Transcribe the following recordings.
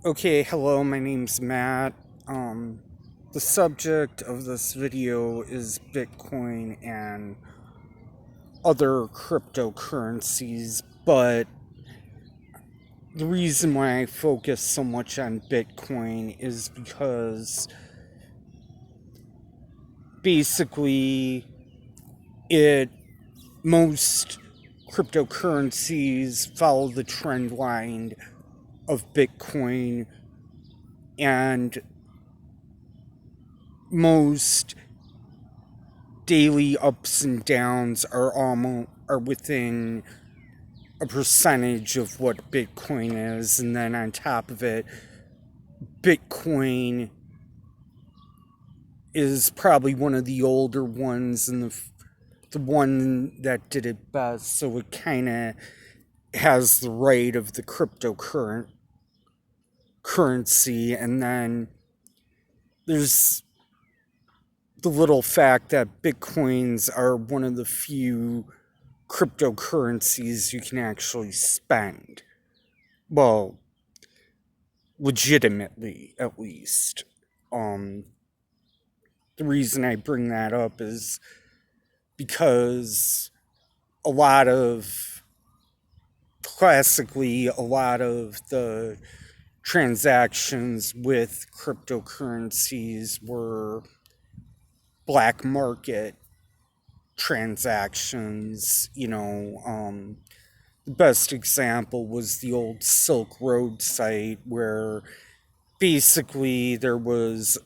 Okay, hello, my name's Matt. Um, the subject of this video is Bitcoin and other cryptocurrencies, but the reason why I focus so much on Bitcoin is because basically it most cryptocurrencies follow the trend line of Bitcoin, and most daily ups and downs are within a percentage of what Bitcoin is, and then on top of it, Bitcoin is probably one of the older ones and the one that did it best, so it kind of has the right of the currency. And then there's the little fact that Bitcoins are one of the few cryptocurrencies you can actually spend. Well, legitimately, at least. Um, the reason I bring that up is because a lot of, classically, a lot of the transactions with cryptocurrencies were black market transactions. The best example was the old Silk Road site where basically there was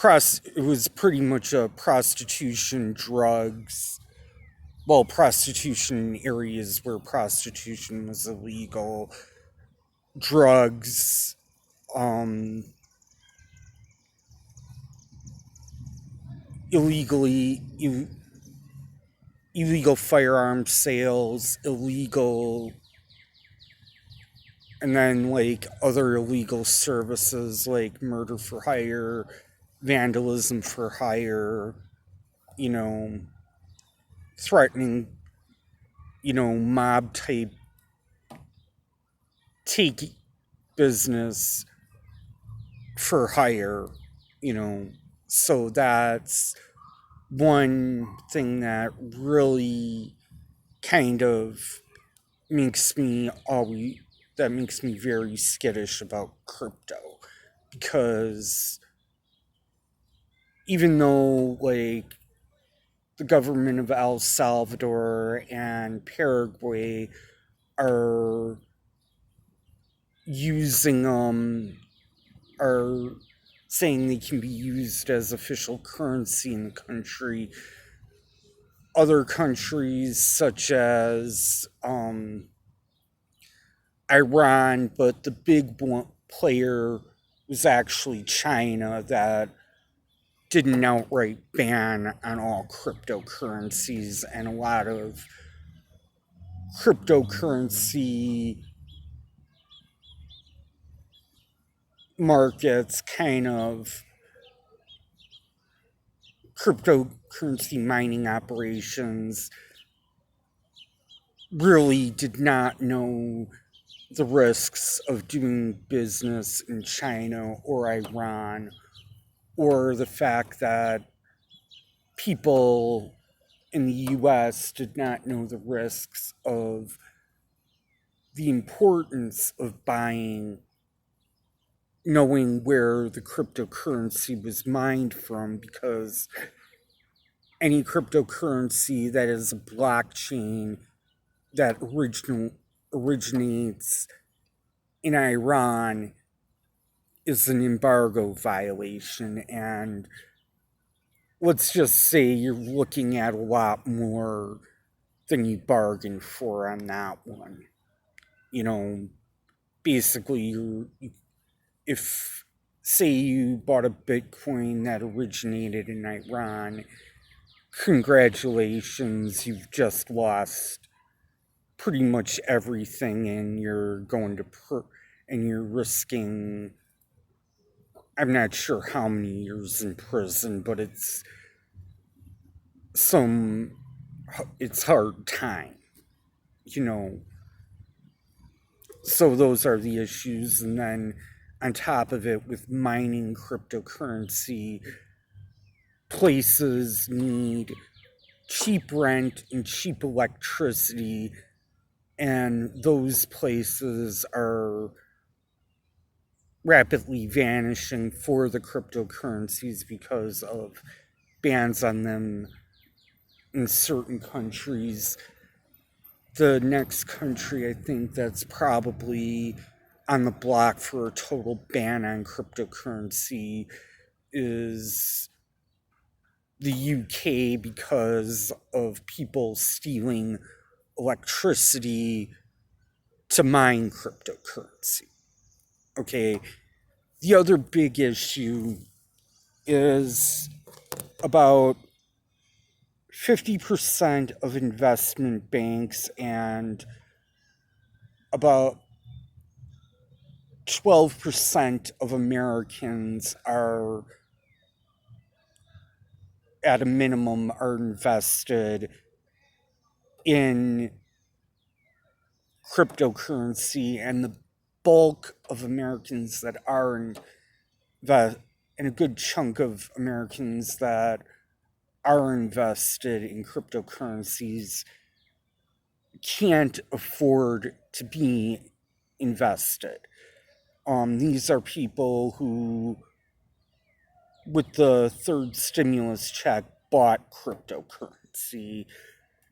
it was pretty much a prostitution, drugs, well, prostitution in areas where prostitution was illegal, drugs, um illegally illegal firearm sales, illegal, and then like other illegal services like murder for hire, vandalism for hire, you know, threatening, mob type take business for hire, you know. So that's one thing that really kind of makes me always that makes me very skittish about crypto, because even though like the government of El Salvador and Paraguay are using are saying they can be used as official currency in the country, other countries such as Iran, but the big player was actually China, that did an outright ban on all cryptocurrencies, and a lot of cryptocurrency markets kind of cryptocurrency mining operations really did not know the risks of doing business in China or Iran, or the fact that people in the US did not know the risks of the importance of knowing where the cryptocurrency was mined from, because any cryptocurrency that is a blockchain that originates in Iran is an embargo violation. And let's just say you're looking at a lot more than you bargained for on that one. You know, basically, if, say, you bought a Bitcoin that originated in Iran, congratulations, you've just lost pretty much everything, and you're going to and you're risking, I'm not sure how many years in prison, but some it's hard time, you know. So those are the issues. And then on top of it, with mining cryptocurrency, places need cheap rent and cheap electricity, and those places are rapidly vanishing for the cryptocurrencies because of bans on them in certain countries. The next country I think that's probably on the block for a total ban on cryptocurrency is the UK, because of people stealing electricity to mine cryptocurrency. Okay, the other big issue is about 50% of investment banks and about 12% of Americans are, at a minimum, are invested in cryptocurrency, and the bulk of Americans that are and a good chunk of Americans that are invested in cryptocurrencies can't afford to be invested. These are people who, with the third stimulus check, bought cryptocurrency,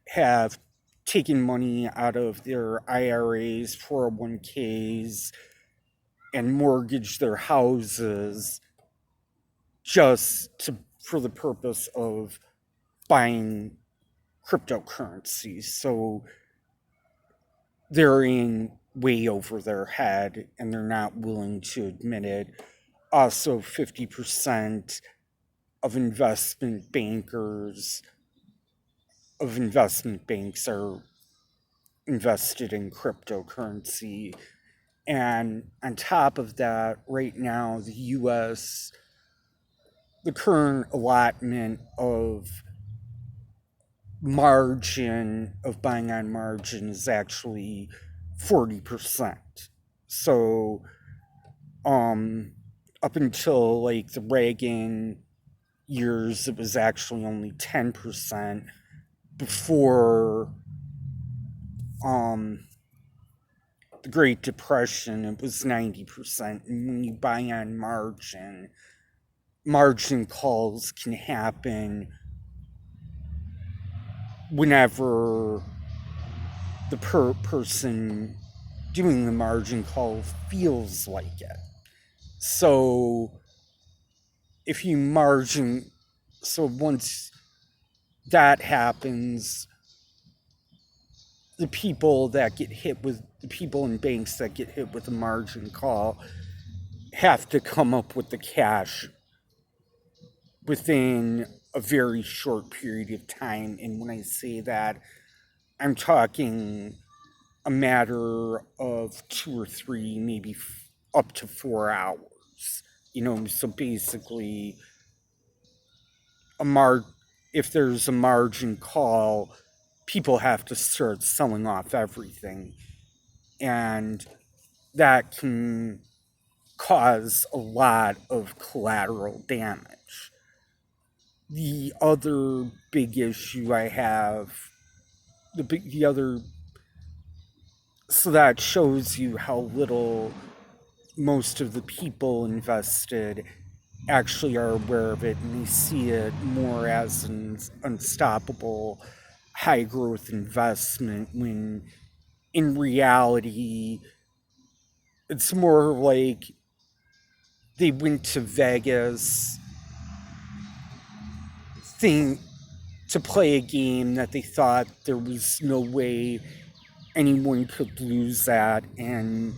have taken money out of their IRAs, 401ks, and mortgaged their houses for the purpose of buying cryptocurrency. So they're in way over their head and they're not willing to admit it. Also, 50% of investment banks are invested in cryptocurrency. And on top of that, right now, the current allotment of margin, of buying on margin, is actually 40%. So, up until like the Reagan years, it was actually only 10%. Before the Great Depression, it was 90%. And when you buy on margin calls can happen whenever the person doing the margin call feels like it. So if you once that happens, the people in banks that get hit with a margin call have to come up with the cash within a very short period of time. And when I say that, I'm talking a matter of 2 or 3, maybe up to 4 hours. So basically, if there's a margin call, people have to start selling off everything. And that can cause a lot of collateral damage. The other big issue I have, so that shows you how little most of the people invested actually are aware of it, and they see it more as an unstoppable high growth investment, when in reality it's more like they went to Vegas to play a game that they thought there was no way anyone could lose at, and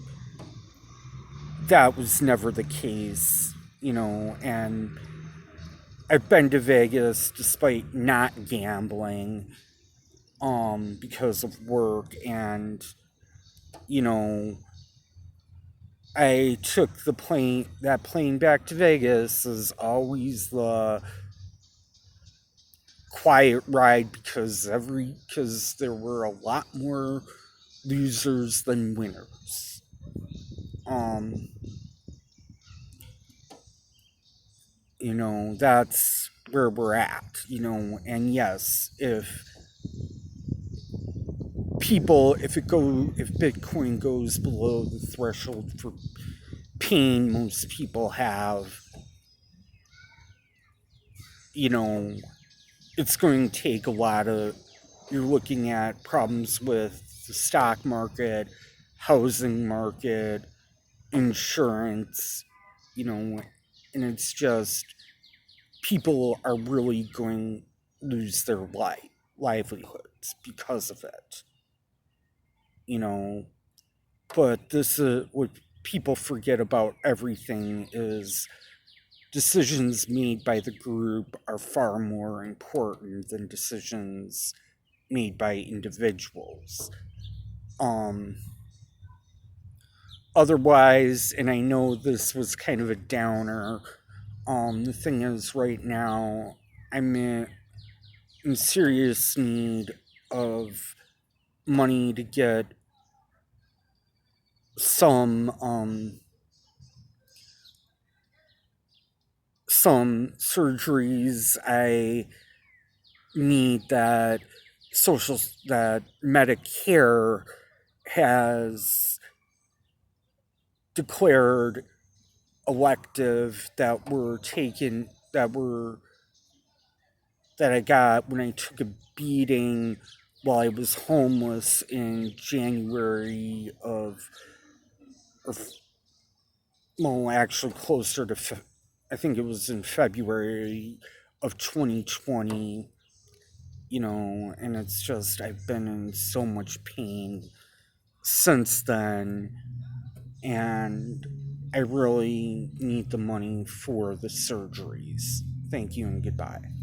that was never the case. And I've been to Vegas despite not gambling, because of work, and I took that plane back to Vegas is always the quiet ride, because there were a lot more losers than winners. um that's where we're at, and yes, if Bitcoin goes below the threshold for pain most people have, you know it's going to take a lot of, you're looking at problems with the stock market, housing market, insurance, and it's just, people are really going to lose their livelihoods because of it, you know. But this is what people forget about everything is decisions made by the group are far more important than decisions made by individuals. Um, Otherwise, and I know this was kind of a downer, the thing is, right now, I'm in serious need of money to get some surgeries. I need that Medicare has declared elective that I got when I took a beating while I was homeless in January or well, actually closer to, I think it was in February of 2020, and it's just, I've been in so much pain since then, and I really need the money for the surgeries. Thank you and goodbye.